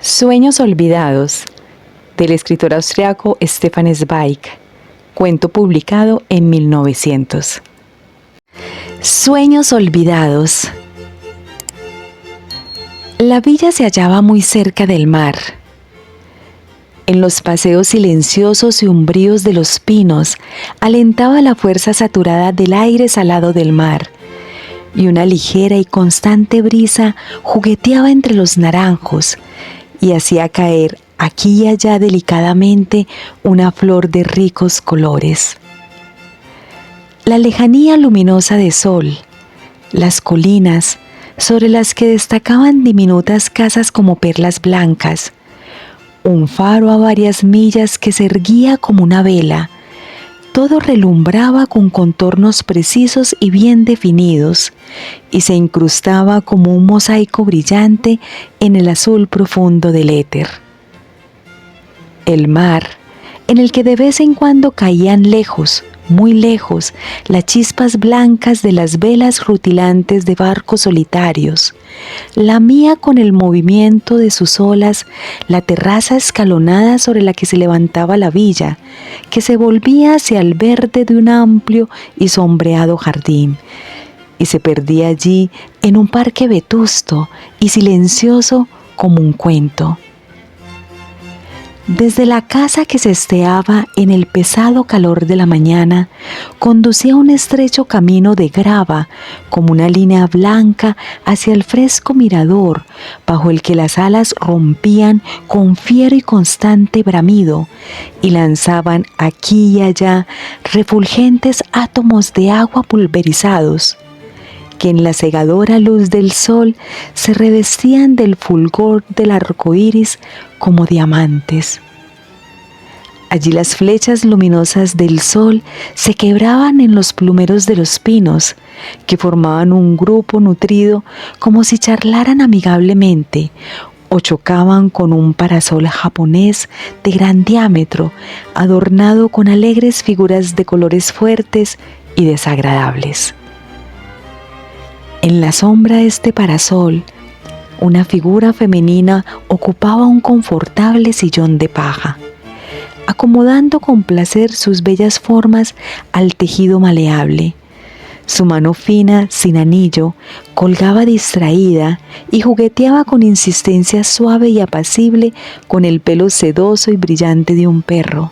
Sueños olvidados, del escritor austriaco Stefan Zweig, cuento publicado en 1900. Sueños olvidados. La villa se hallaba muy cerca del mar. En los paseos silenciosos y umbríos de los pinos alentaba la fuerza saturada del aire salado del mar, y una ligera y constante brisa jugueteaba entre los naranjos y hacía caer aquí y allá delicadamente una flor de ricos colores. La lejanía luminosa de sol, las colinas sobre las que destacaban diminutas casas como perlas blancas, un faro a varias millas que se erguía como una vela, todo relumbraba con contornos precisos y bien definidos, y se incrustaba como un mosaico brillante en el azul profundo del éter. El mar, en el que de vez en cuando caían lejos, muy lejos, las chispas blancas de las velas rutilantes de barcos solitarios, lamía con el movimiento de sus olas la terraza escalonada sobre la que se levantaba la villa, que se volvía hacia el verde de un amplio y sombreado jardín, y se perdía allí en un parque vetusto y silencioso como un cuento. Desde la casa que se esteaba en el pesado calor de la mañana, conducía un estrecho camino de grava, como una línea blanca hacia el fresco mirador, bajo el que las alas rompían con fiero y constante bramido, y lanzaban aquí y allá refulgentes átomos de agua pulverizados, que en la cegadora luz del sol se revestían del fulgor del arco iris como diamantes. Allí las flechas luminosas del sol se quebraban en los plumeros de los pinos, que formaban un grupo nutrido como si charlaran amigablemente, o chocaban con un parasol japonés de gran diámetro, adornado con alegres figuras de colores fuertes y desagradables. En la sombra de este parasol, una figura femenina ocupaba un confortable sillón de paja, acomodando con placer sus bellas formas al tejido maleable. Su mano fina, sin anillo, colgaba distraída y jugueteaba con insistencia suave y apacible con el pelo sedoso y brillante de un perro,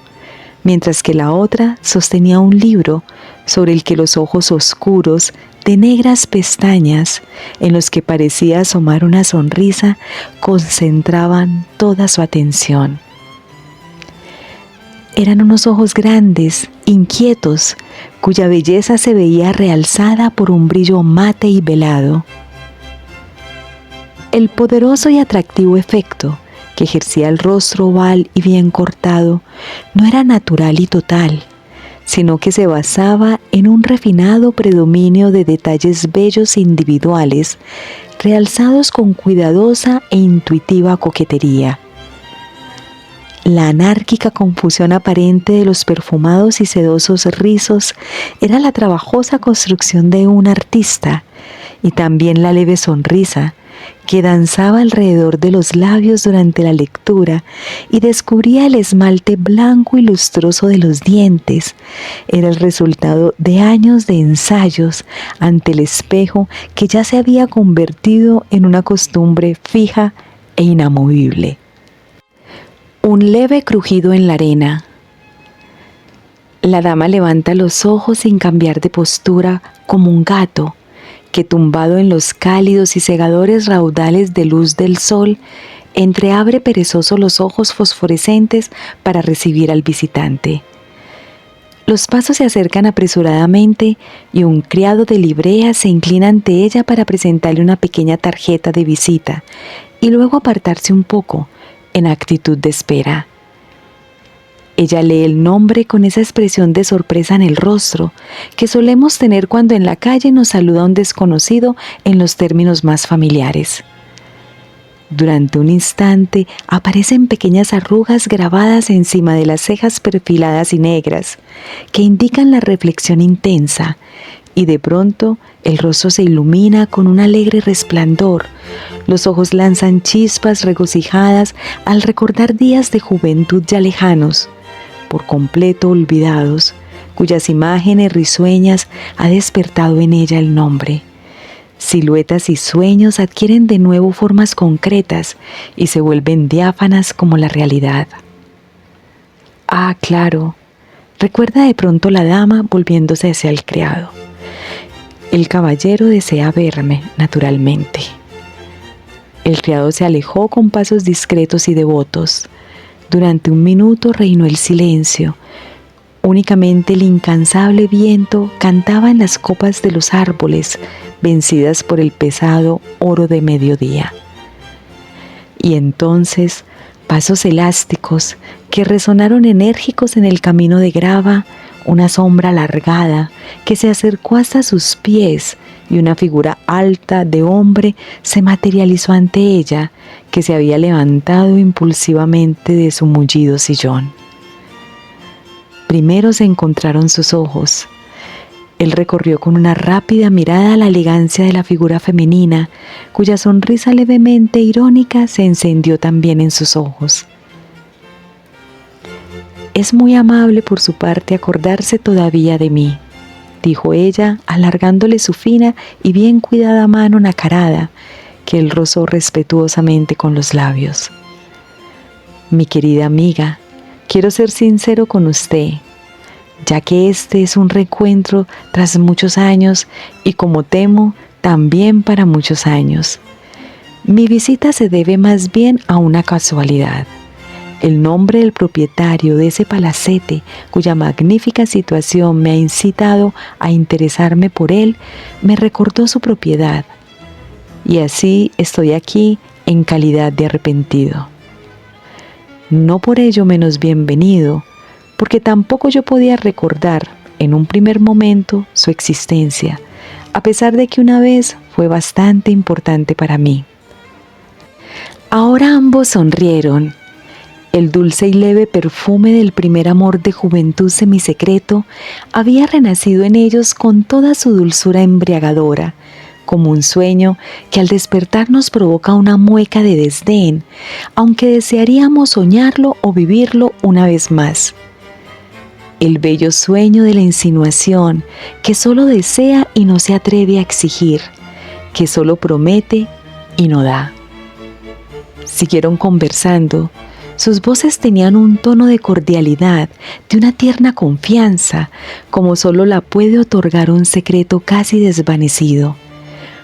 mientras que la otra sostenía un libro sobre el que los ojos oscuros de negras pestañas, en los que parecía asomar una sonrisa, concentraban toda su atención. Eran unos ojos grandes, inquietos, cuya belleza se veía realzada por un brillo mate y velado. El poderoso y atractivo efecto que ejercía el rostro oval y bien cortado no era natural y total, sino que se basaba en un refinado predominio de detalles bellos individuales, realzados con cuidadosa e intuitiva coquetería. La anárquica confusión aparente de los perfumados y sedosos rizos era la trabajosa construcción de un artista, y también la leve sonrisa que danzaba alrededor de los labios durante la lectura y descubría el esmalte blanco y lustroso de los dientes, era el resultado de años de ensayos ante el espejo que ya se había convertido en una costumbre fija e inamovible. Un leve crujido en la arena. La dama levanta los ojos sin cambiar de postura, como un gato que, tumbado en los cálidos y cegadores raudales de luz del sol, entreabre perezoso los ojos fosforescentes para recibir al visitante. Los pasos se acercan apresuradamente y un criado de librea se inclina ante ella para presentarle una pequeña tarjeta de visita y luego apartarse un poco, en actitud de espera. Ella lee el nombre con esa expresión de sorpresa en el rostro que solemos tener cuando en la calle nos saluda un desconocido en los términos más familiares. Durante un instante aparecen pequeñas arrugas grabadas encima de las cejas perfiladas y negras que indican la reflexión intensa y de pronto el rostro se ilumina con un alegre resplandor. Los ojos lanzan chispas regocijadas al recordar días de juventud ya lejanos, por completo olvidados, cuyas imágenes risueñas ha despertado en ella el nombre. Siluetas y sueños adquieren de nuevo formas concretas y se vuelven diáfanas como la realidad. Ah, claro, recuerda de pronto la dama volviéndose hacia el criado. El caballero desea verme, naturalmente. El criado se alejó con pasos discretos y devotos. Durante un minuto reinó el silencio. Únicamente el incansable viento cantaba en las copas de los árboles, vencidas por el pesado oro de mediodía. Y entonces, pasos elásticos que resonaron enérgicos en el camino de grava, una sombra alargada que se acercó hasta sus pies y una figura alta de hombre se materializó ante ella, que se había levantado impulsivamente de su mullido sillón. Primero se encontraron sus ojos. Él recorrió con una rápida mirada la elegancia de la figura femenina, cuya sonrisa levemente irónica se encendió también en sus ojos. «Es muy amable por su parte acordarse todavía de mí», dijo ella, alargándole su fina y bien cuidada mano nacarada, que él rozó respetuosamente con los labios. «Mi querida amiga, quiero ser sincero con usted, ya que este es un reencuentro tras muchos años y, como temo, también para muchos años. Mi visita se debe más bien a una casualidad. El nombre del propietario de ese palacete, cuya magnífica situación me ha incitado a interesarme por él, me recordó su propiedad. Y así estoy aquí en calidad de arrepentido. No por ello menos bienvenido, porque tampoco yo podía recordar en un primer momento su existencia, a pesar de que una vez fue bastante importante para mí». Ahora ambos sonrieron. El dulce y leve perfume del primer amor de juventud semisecreto había renacido en ellos con toda su dulzura embriagadora, como un sueño que al despertar nos provoca una mueca de desdén, aunque desearíamos soñarlo o vivirlo una vez más. El bello sueño de la insinuación, que solo desea y no se atreve a exigir, que solo promete y no da. Siguieron conversando. Sus voces tenían un tono de cordialidad, de una tierna confianza, como solo la puede otorgar un secreto casi desvanecido,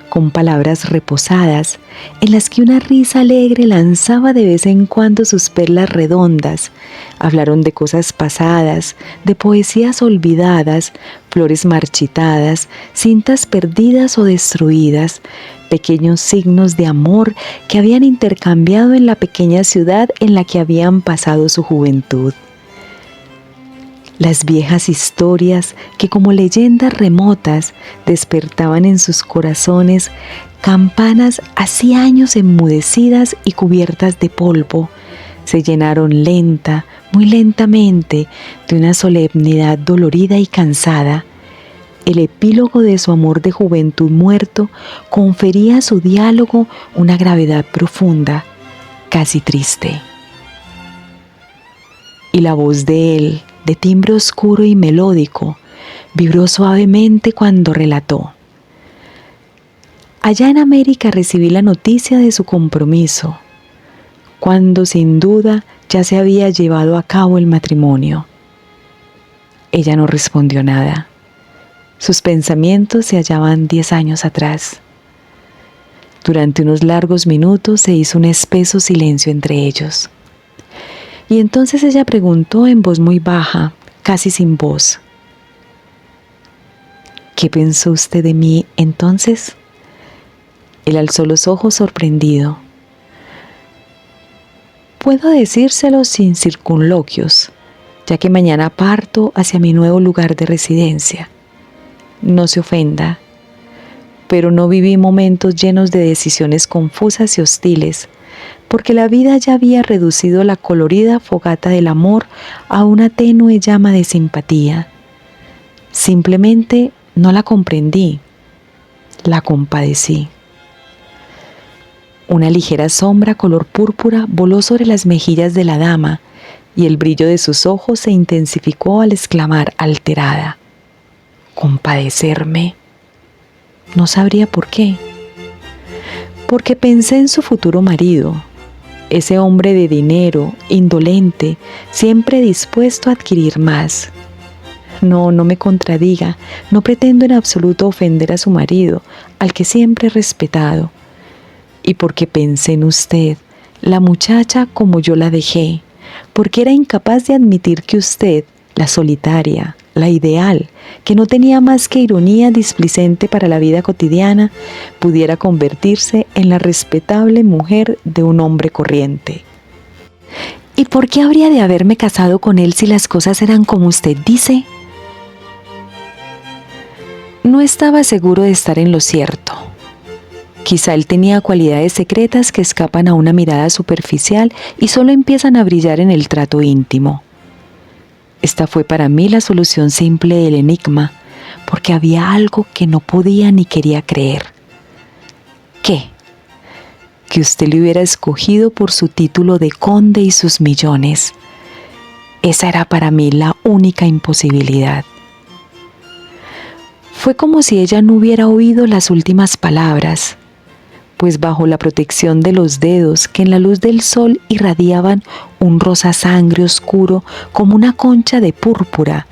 con palabras reposadas, en las que una risa alegre lanzaba de vez en cuando sus perlas redondas. Hablaron de cosas pasadas, de poesías olvidadas, flores marchitadas, cintas perdidas o destruidas, pequeños signos de amor que habían intercambiado en la pequeña ciudad en la que habían pasado su juventud. Las viejas historias que, como leyendas remotas, despertaban en sus corazones campanas hacía años enmudecidas y cubiertas de polvo, se llenaron lenta, muy lentamente, de una solemnidad dolorida y cansada. El epílogo de su amor de juventud muerto confería a su diálogo una gravedad profunda, casi triste. Y la voz de él, de timbre oscuro y melódico, vibró suavemente cuando relató: «Allá en América recibí la noticia de su compromiso, cuando sin duda ya se había llevado a cabo el matrimonio». Ella no respondió nada. Sus pensamientos se hallaban 10 años atrás. Durante unos largos minutos se hizo un espeso silencio entre ellos. Y entonces ella preguntó en voz muy baja, casi sin voz: «¿Qué pensó usted de mí entonces?». Él alzó los ojos sorprendido. «Puedo decírselo sin circunloquios, ya que mañana parto hacia mi nuevo lugar de residencia. No se ofenda, pero no viví momentos llenos de decisiones confusas y hostiles, porque la vida ya había reducido la colorida fogata del amor a una tenue llama de simpatía. Simplemente No la comprendí, la compadecí. Una ligera sombra color púrpura voló sobre las mejillas de la dama y el brillo de sus ojos se intensificó al exclamar alterada: ¿compadecerme? No sabría por qué. Porque pensé en su futuro marido, ese hombre de dinero, indolente, siempre dispuesto a adquirir más. No me contradiga, no pretendo en absoluto ofender a su marido, al que siempre he respetado. Y porque pensé en usted, la muchacha como yo la dejé, porque era incapaz de admitir que usted, la solitaria, la ideal, que no tenía más que ironía displicente para la vida cotidiana, pudiera convertirse en la respetable mujer de un hombre corriente. ¿Y por qué habría de haberme casado con él si las cosas eran como usted dice? No estaba seguro de estar en lo cierto. Quizá él tenía cualidades secretas que escapan a una mirada superficial y solo empiezan a brillar en el trato íntimo. Esta fue para mí la solución simple del enigma, porque había algo que no podía ni quería creer. ¿Qué? Que usted le hubiera escogido por su título de conde y sus millones. Esa era para mí la única imposibilidad. Fue como si ella no hubiera oído las últimas palabras, pues bajo la protección de los dedos que en la luz del sol irradiaban un rosa sangre oscuro como una concha de púrpura,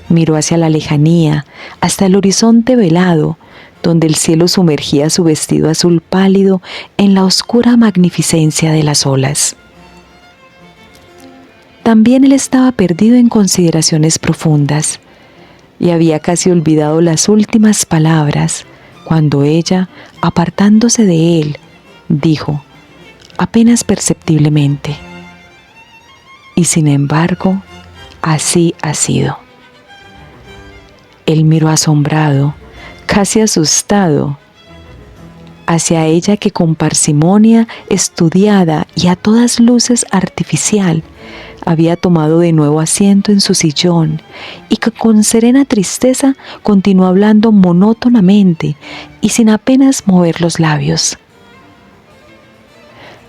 miró hacia la lejanía, hasta el horizonte velado, donde el cielo sumergía su vestido azul pálido en la oscura magnificencia de las olas. También él estaba perdido en consideraciones profundas, y había casi olvidado las últimas palabras, cuando ella, apartándose de él, dijo, apenas perceptiblemente: y sin embargo, así ha sido. Él miró asombrado, casi asustado, hacia ella que con parsimonia estudiada y a todas luces artificial, había tomado de nuevo asiento en su sillón y que con serena tristeza continuó hablando monótonamente y sin apenas mover los labios.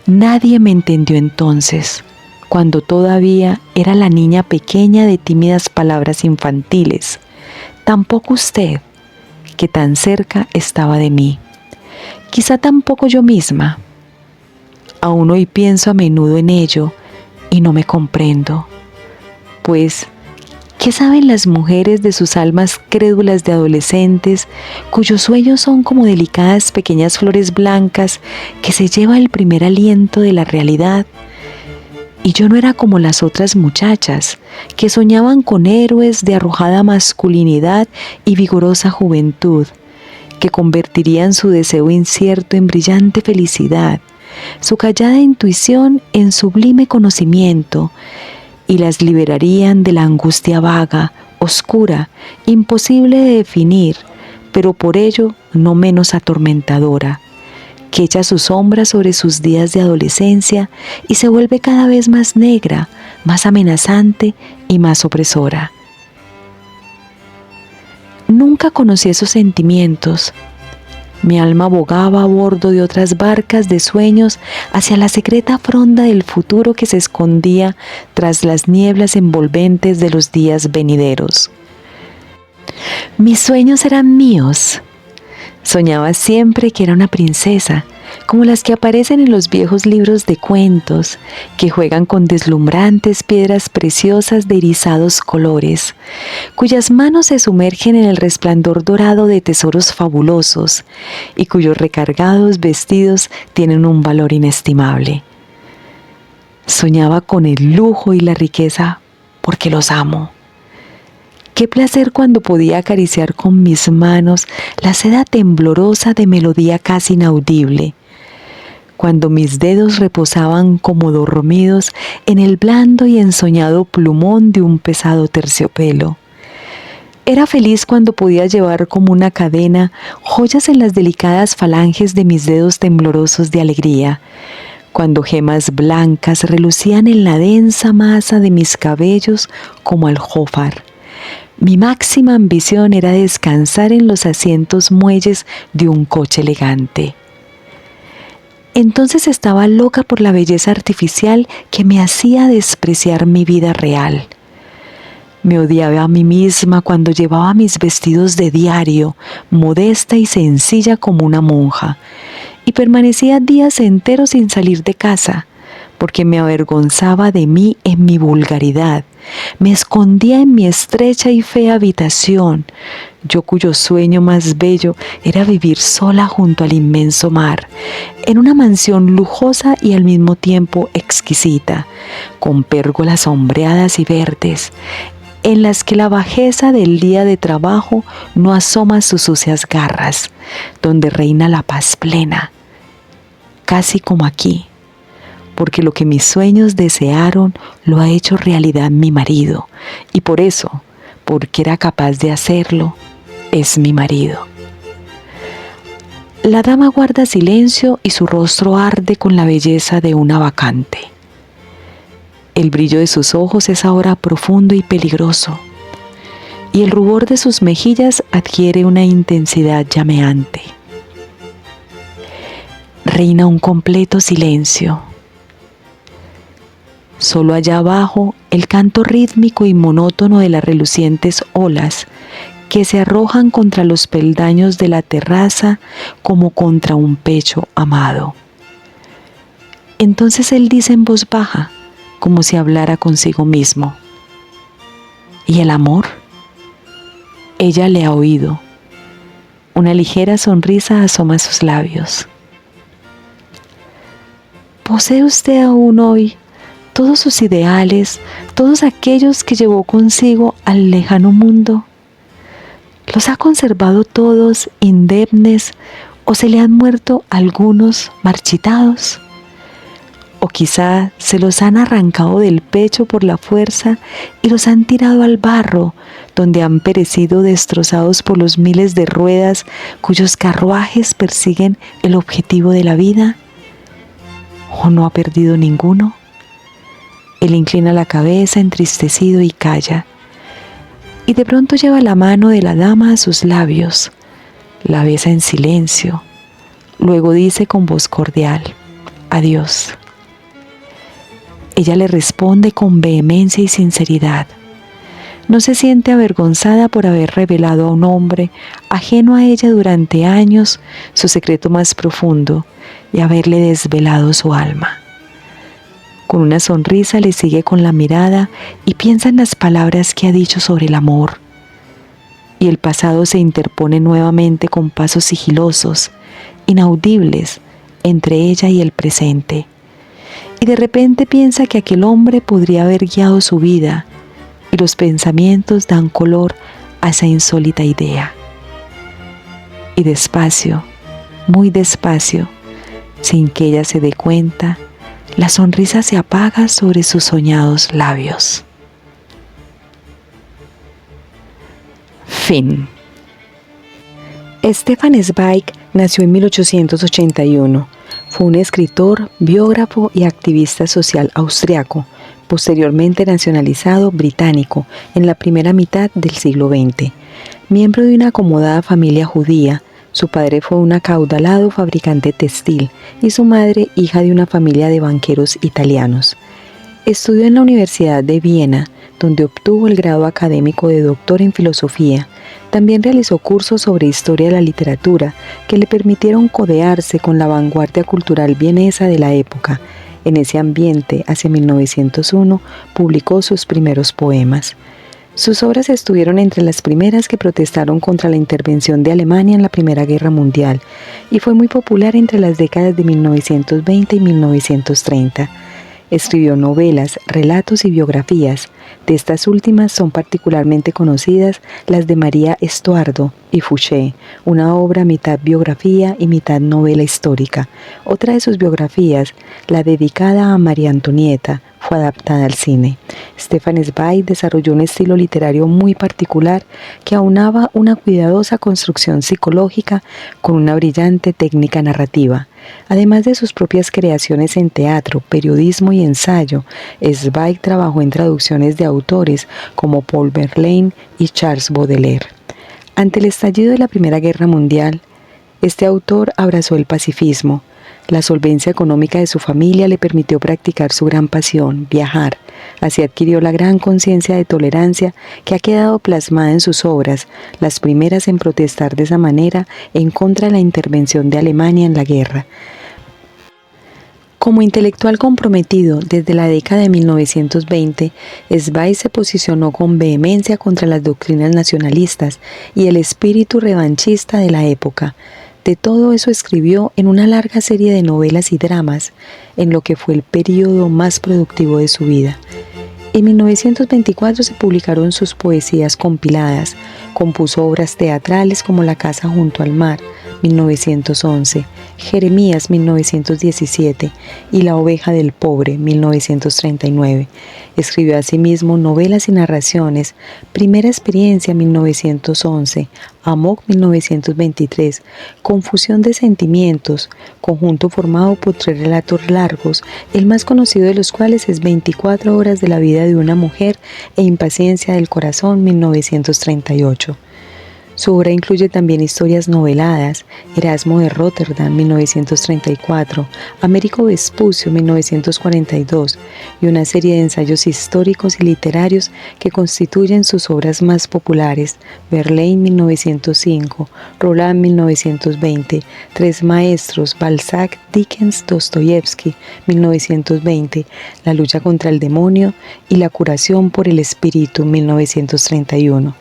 Nadie me entendió entonces, cuando todavía era la niña pequeña de tímidas palabras infantiles. Tampoco usted, que tan cerca estaba de mí. Quizá tampoco yo misma. Aún hoy pienso a menudo en ello y no me comprendo. Pues, ¿qué saben las mujeres de sus almas crédulas de adolescentes, cuyos sueños son como delicadas pequeñas flores blancas que se lleva el primer aliento de la realidad? Y yo no era como las otras muchachas, que soñaban con héroes de arrojada masculinidad y vigorosa juventud, que convertirían su deseo incierto en brillante felicidad, su callada intuición en sublime conocimiento, y las liberarían de la angustia vaga, oscura, imposible de definir, pero por ello no menos atormentadora, que echa su sombra sobre sus días de adolescencia y se vuelve cada vez más negra, más amenazante y más opresora. Nunca conocí esos sentimientos. Mi alma bogaba a bordo de otras barcas de sueños hacia la secreta fronda del futuro que se escondía tras las nieblas envolventes de los días venideros. Mis sueños eran míos. Soñaba siempre que era una princesa, como las que aparecen en los viejos libros de cuentos, que juegan con deslumbrantes piedras preciosas de irisados colores, cuyas manos se sumergen en el resplandor dorado de tesoros fabulosos y cuyos recargados vestidos tienen un valor inestimable. Soñaba con el lujo y la riqueza porque los amo. Qué placer cuando podía acariciar con mis manos la seda temblorosa de melodía casi inaudible, cuando mis dedos reposaban como dormidos en el blando y ensoñado plumón de un pesado terciopelo. Era feliz cuando podía llevar como una cadena joyas en las delicadas falanges de mis dedos temblorosos de alegría, cuando gemas blancas relucían en la densa masa de mis cabellos como aljófar, Mi máxima ambición era descansar en los asientos muelles de un coche elegante. Entonces estaba loca por la belleza artificial que me hacía despreciar mi vida real. Me odiaba a mí misma cuando llevaba mis vestidos de diario, modesta y sencilla como una monja, y permanecía días enteros sin salir de casa, porque me avergonzaba de mí en mi vulgaridad. Me escondía en mi estrecha y fea habitación, yo cuyo sueño más bello era vivir sola junto al inmenso mar, en una mansión lujosa y al mismo tiempo exquisita, con pérgolas sombreadas y verdes, en las que la bajeza del día de trabajo no asoma sus sucias garras, donde reina la paz plena, casi como aquí, porque lo que mis sueños desearon lo ha hecho realidad mi marido, y por eso, porque era capaz de hacerlo, es mi marido. La dama guarda silencio y su rostro arde con la belleza de una bacante. El brillo de sus ojos es ahora profundo y peligroso, y el rubor de sus mejillas adquiere una intensidad llameante. Reina un completo silencio. Solo allá abajo el canto rítmico y monótono de las relucientes olas que se arrojan contra los peldaños de la terraza como contra un pecho amado. Entonces él dice en voz baja, como si hablara consigo mismo: ¿y el amor? Ella le ha oído. Una ligera sonrisa asoma a sus labios. ¿Posee usted aún hoy todos sus ideales, todos aquellos que llevó consigo al lejano mundo? ¿Los ha conservado todos indemnes o se le han muerto algunos marchitados? ¿O quizá se los han arrancado del pecho por la fuerza y los han tirado al barro, donde han perecido destrozados por los miles de ruedas cuyos carruajes persiguen el objetivo de la vida? ¿O no ha perdido ninguno? Él inclina la cabeza entristecido y calla. Y de pronto lleva la mano de la dama a sus labios, la besa en silencio, luego dice con voz cordial: adiós. Ella le responde con vehemencia y sinceridad. No se siente avergonzada por haber revelado a un hombre ajeno a ella durante años su secreto más profundo y haberle desvelado su alma. Con una sonrisa le sigue con la mirada y piensa en las palabras que ha dicho sobre el amor. Y el pasado se interpone nuevamente con pasos sigilosos, inaudibles, entre ella y el presente. Y de repente piensa que aquel hombre podría haber guiado su vida, y los pensamientos dan color a esa insólita idea. Y despacio, muy despacio, sin que ella se dé cuenta, la sonrisa se apaga sobre sus soñados labios. Fin. Stefan Zweig nació en 1881. Fue un escritor, biógrafo y activista social austriaco, posteriormente nacionalizado británico en la primera mitad del siglo XX. Miembro de una acomodada familia judía, su padre fue un acaudalado fabricante textil y su madre hija de una familia de banqueros italianos. Estudió en la Universidad de Viena, donde obtuvo el grado académico de doctor en filosofía. También realizó cursos sobre historia de la literatura que le permitieron codearse con la vanguardia cultural vienesa de la época. En ese ambiente, hacia 1901, publicó sus primeros poemas. Sus obras estuvieron entre las primeras que protestaron contra la intervención de Alemania en la Primera Guerra Mundial y fue muy popular entre las décadas de 1920 y 1930. Escribió novelas, relatos y biografías. De estas últimas son particularmente conocidas las de María Estuardo y Fouché, una obra mitad biografía y mitad novela histórica. Otra de sus biografías, la dedicada a María Antonieta, fue adaptada al cine. Stefan Zweig desarrolló un estilo literario muy particular que aunaba una cuidadosa construcción psicológica con una brillante técnica narrativa. Además de sus propias creaciones en teatro, periodismo y ensayo, Zweig trabajó en traducciones de autores como Paul Verlaine y Charles Baudelaire. Ante el estallido de la Primera Guerra Mundial, este autor abrazó el pacifismo. La solvencia económica de su familia le permitió practicar su gran pasión, viajar. Así adquirió la gran conciencia de tolerancia que ha quedado plasmada en sus obras, las primeras en protestar de esa manera en contra de la intervención de Alemania en la guerra. Como intelectual comprometido desde la década de 1920, Zweig se posicionó con vehemencia contra las doctrinas nacionalistas y el espíritu revanchista de la época. De todo eso escribió en una larga serie de novelas y dramas, en lo que fue el período más productivo de su vida. En 1924 se publicaron sus poesías compiladas, compuso obras teatrales como La casa junto al mar, 1911, Jeremías, 1917 y La oveja del pobre, 1939. Escribió asimismo novelas y narraciones, Primera experiencia, 1911, Amok, 1923, Confusión de sentimientos, conjunto formado por 3 relatos largos, el más conocido de los cuales es 24 horas de la vida de una mujer e Impaciencia del corazón, 1938. Su obra incluye también historias noveladas, Erasmo de Róterdam, 1934, Américo Vespucio, 1942, y una serie de ensayos históricos y literarios que constituyen sus obras más populares, Verlaine, 1905, Roland, 1920, Tres maestros, Balzac, Dickens, Dostoyevsky, 1920, La lucha contra el demonio y La curación por el espíritu, 1931.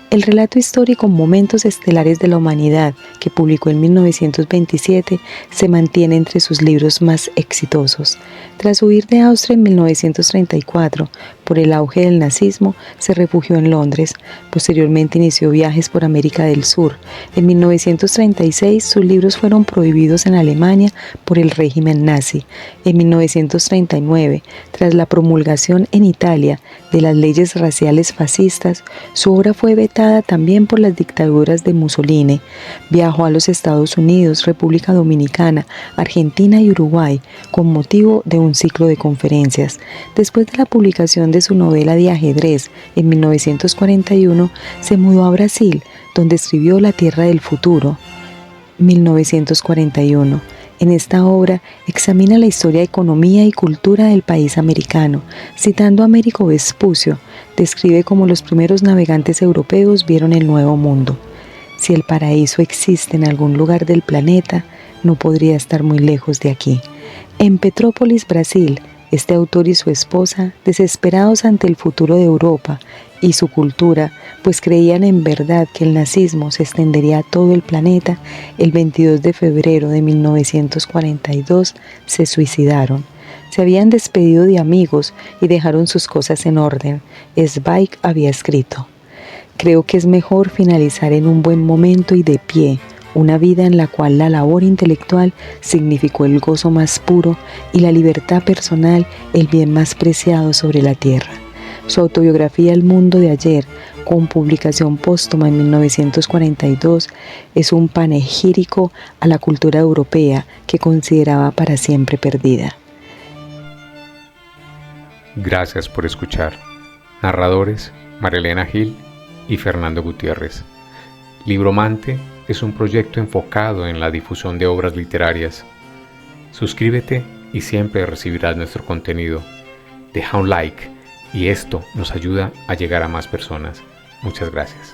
El relato histórico Momentos estelares de la humanidad, que publicó en 1927, se mantiene entre sus libros más exitosos. Tras huir de Austria en 1934, por el auge del nazismo, se refugió en Londres. Posteriormente inició viajes por América del Sur. En 1936, sus libros fueron prohibidos en Alemania por el régimen nazi. En 1939, tras la promulgación en Italia de las leyes raciales fascistas, su obra fue vetada también por las dictaduras de Mussolini. Viajó a los Estados Unidos, República Dominicana, Argentina y Uruguay con motivo de un ciclo de conferencias. Después de la publicación de su novela de ajedrez en 1941, se mudó a Brasil, donde escribió La Tierra del Futuro, 1941. En esta obra examina la historia, economía y cultura del país americano. Citando a Américo Vespucio, describe cómo los primeros navegantes europeos vieron el Nuevo Mundo. Si el paraíso existe en algún lugar del planeta, no podría estar muy lejos de aquí. En Petrópolis, Brasil, este autor y su esposa, desesperados ante el futuro de Europa y su cultura, pues creían en verdad que el nazismo se extendería a todo el planeta, el 22 de febrero de 1942 se suicidaron. Se habían despedido de amigos y dejaron sus cosas en orden. Zweig había escrito: creo que es mejor finalizar en un buen momento y de pie, una vida en la cual la labor intelectual significó el gozo más puro y la libertad personal el bien más preciado sobre la tierra. Su autobiografía El mundo de ayer, con publicación póstuma en 1942, es un panegírico a la cultura europea que consideraba para siempre perdida. Gracias por escuchar. Narradores: Marilena Gil y Fernando Gutiérrez. Libromante es un proyecto enfocado en la difusión de obras literarias. Suscríbete y siempre recibirás nuestro contenido. Deja un like y esto nos ayuda a llegar a más personas. Muchas gracias.